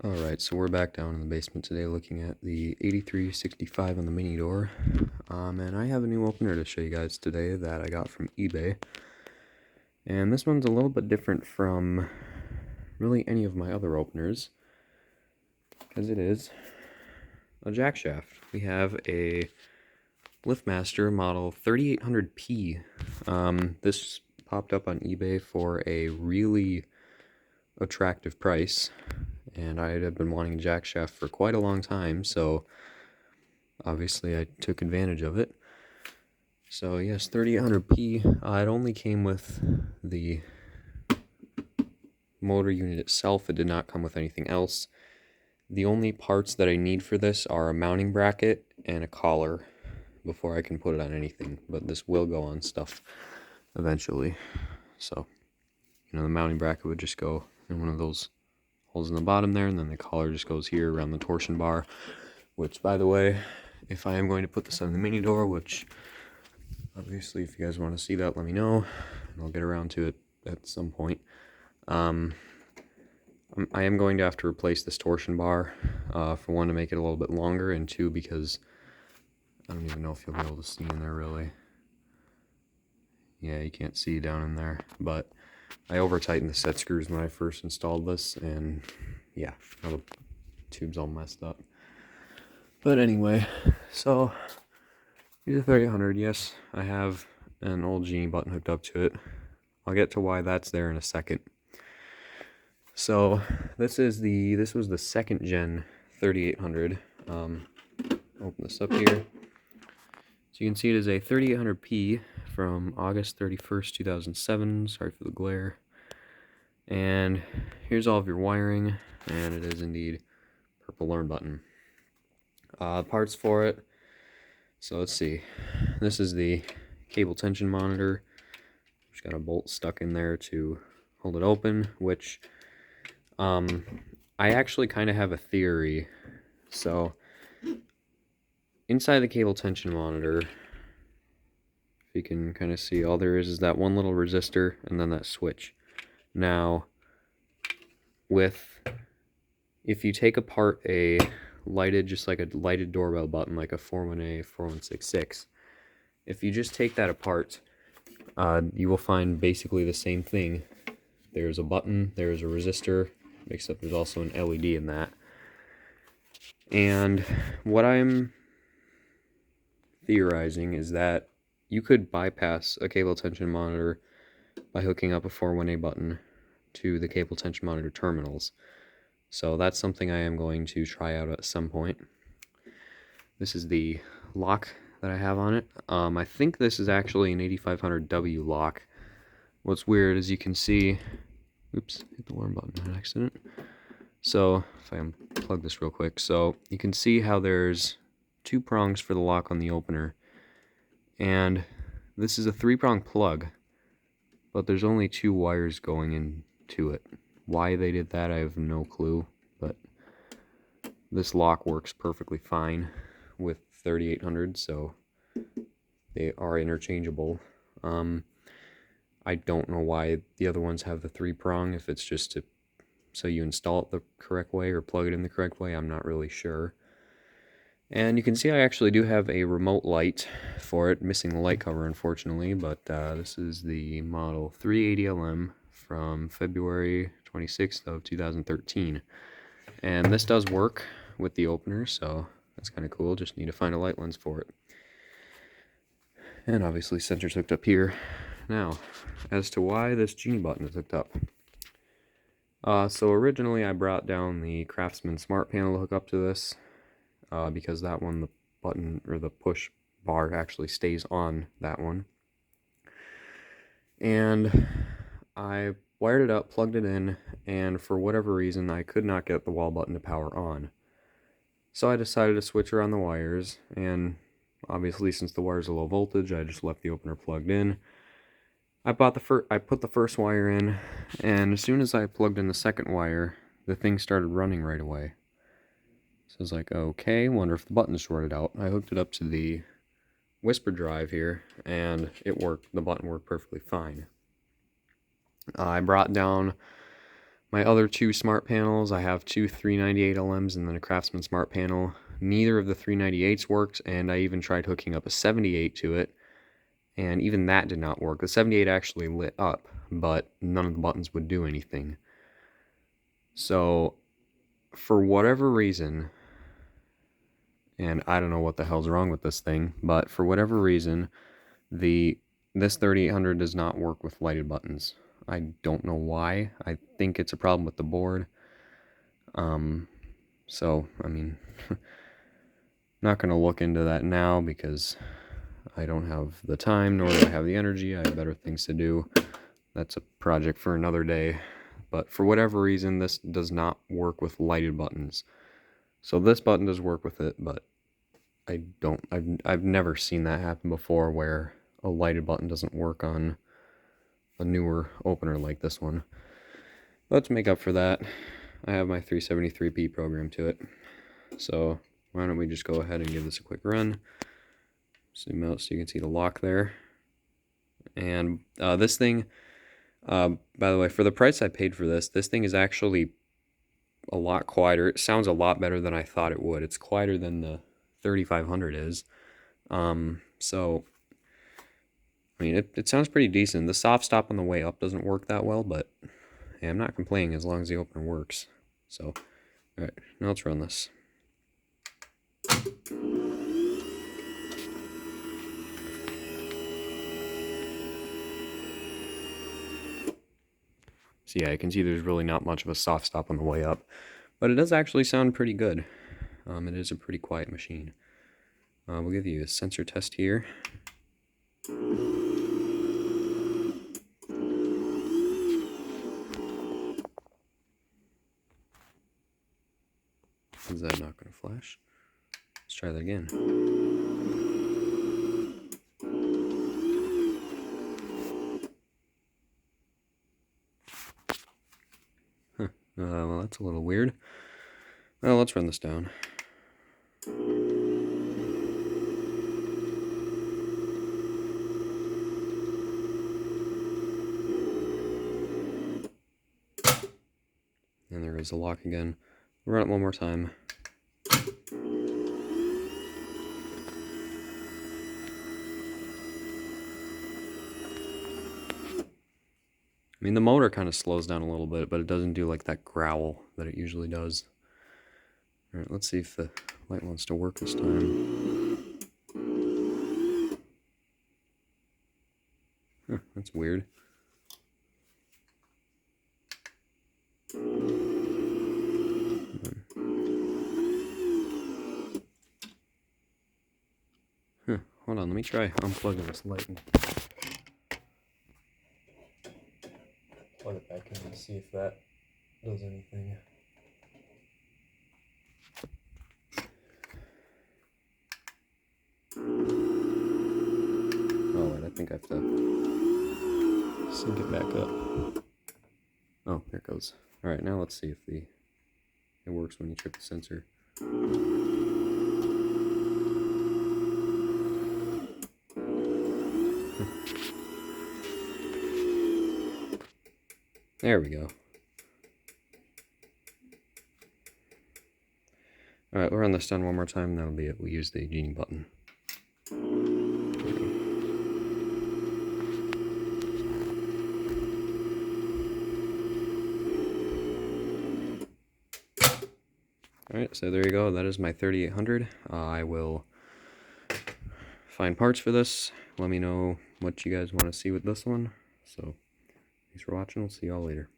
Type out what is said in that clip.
Alright, so we're back down in the basement today looking at the 8365 on the mini door. And I have a new opener to show you guys today that I got from eBay. And this one's a little bit different from really any of my other openers, because it is a jackshaft. We have a LiftMaster model 3800P. This popped up on eBay for a really attractive price. And I had been wanting a jackshaft for quite a long time, so obviously I took advantage of it. So yes, 3800P. It only came with the motor unit itself. It did not come with anything else. The only parts that I need for this are a mounting bracket and a collar before I can put it on anything, but this will go on stuff eventually. So, the mounting bracket would just go in one of those holes in the bottom there, and then the collar just goes here around the torsion bar, which, by the way, if I am going to put this on the mini door, which obviously if you guys want to see that, let me know and I'll get around to it at some point. I am going to have to replace this torsion bar, for one, to make it a little bit longer, and two, because I don't even know if you'll be able to see in there really. Yeah, you can't see down in there, but I over-tightened the set screws when I first installed this, and yeah, now the tube's all messed up. But anyway, so here's a 3800. Yes, I have an old Genie button hooked up to it. I'll get to why that's there in a second. So this was the second gen 3800. Open this up here. So you can see it is a 3800P from August 31st, 2007. Sorry for the glare. And here's all of your wiring, and it is indeed purple learn button. Parts for it. So let's see. This is the cable tension monitor. Just got a bolt stuck in there to hold it open, which I actually kind of have a theory. So inside the cable tension monitor, if you can kind of see, all there is that one little resistor and then that switch. Now, if you take apart a lighted, just like a lighted doorbell button, like a 41A, 4166, if you just take that apart, you will find basically the same thing. There's a button, there's a resistor, except there's also an LED in that. And what I'm theorizing is that you could bypass a cable tension monitor by hooking up a 41A button to the cable tension monitor terminals. So that's something I am going to try out at some point. This is the lock that I have on it. I think this is actually an 8500W lock. What's weird is you can see, oops, hit the alarm button on accident. So if I unplug this real quick, so you can see how there's two prongs for the lock on the opener, and this is a 3-prong plug, but there's only 2 wires going into it. Why they did that, I have no clue, but this lock works perfectly fine with 3800, so they are interchangeable. I don't know why the other ones have the 3-prong, if it's just so you install it the correct way or plug it in the correct way, I'm not really sure. And you can see I actually do have a remote light for it, missing the light cover unfortunately, but this is the model 380LM from February 26th of 2013. And this does work with the opener, so that's kind of cool. Just need to find a light lens for it. And obviously sensor's hooked up here. Now, as to why this Genie button is hooked up. So originally I brought down the Craftsman Smart Panel to hook up to this, because that one, the button or the push bar actually stays on that one. And I wired it up, plugged it in, and for whatever reason I could not get the wall button to power on. So I decided to switch around the wires, and obviously since the wires are low voltage, I just left the opener plugged in. I put the first wire in, and as soon as I plugged in the second wire, the thing started running right away. So I was like, okay, wonder if the button's shorted out. I hooked it up to the Whisper drive here, and it worked. The button worked perfectly fine. I brought down my other two smart panels, I have two 398 LMs and then a Craftsman smart panel. Neither of the 398s worked, and I even tried hooking up a 78 to it, and even that did not work. The 78 actually lit up, but none of the buttons would do anything. So, for whatever reason, and I don't know what the hell's wrong with this thing, but for whatever reason, this 3800 does not work with lighted buttons. I don't know why. I think it's a problem with the board. So, I mean, not going to look into that now because I don't have the time, nor do I have the energy. I have better things to do. That's a project for another day. But for whatever reason, this does not work with lighted buttons. So this button does work with it, but I've never seen that happen before where a lighted button doesn't work on a newer opener like this one. Let's make up for that. I have my 373p program to it. So why don't we just go ahead and give this a quick run. Zoom out so you can see the lock there. And this thing, by the way, for the price I paid for this thing is actually a lot quieter. It sounds a lot better than I thought it would. It's quieter than the 3500 is. So, I mean, it sounds pretty decent. The soft stop on the way up doesn't work that well, but hey, I'm not complaining as long as the opener works. So, alright, now let's run this. So yeah, you can see there's really not much of a soft stop on the way up, but it does actually sound pretty good. It is a pretty quiet machine. We'll give you a sensor test here. Is that not going to flash? Let's try that again. Huh. Well, that's a little weird. Well, let's run this down. And there goes the lock again. We'll run it one more time. I mean, the motor kind of slows down a little bit, but it doesn't do like that growl that it usually does. Alright, let's see if the light wants to work this time. Huh, that's weird. Huh, hold on, let me try unplugging this light and plug it back in and see if that does anything. Oh, wait, I think I have to sync it back up. Oh, there it goes. Alright, now let's see if it works when you trip the sensor. There we go. Alright, we'll run this down one more time, that'll be it. We'll use the genie button. Alright, so there you go. That is my 3800. I will find parts for this. Let me know what you guys want to see with this one. So, thanks for watching. We'll see y'all later.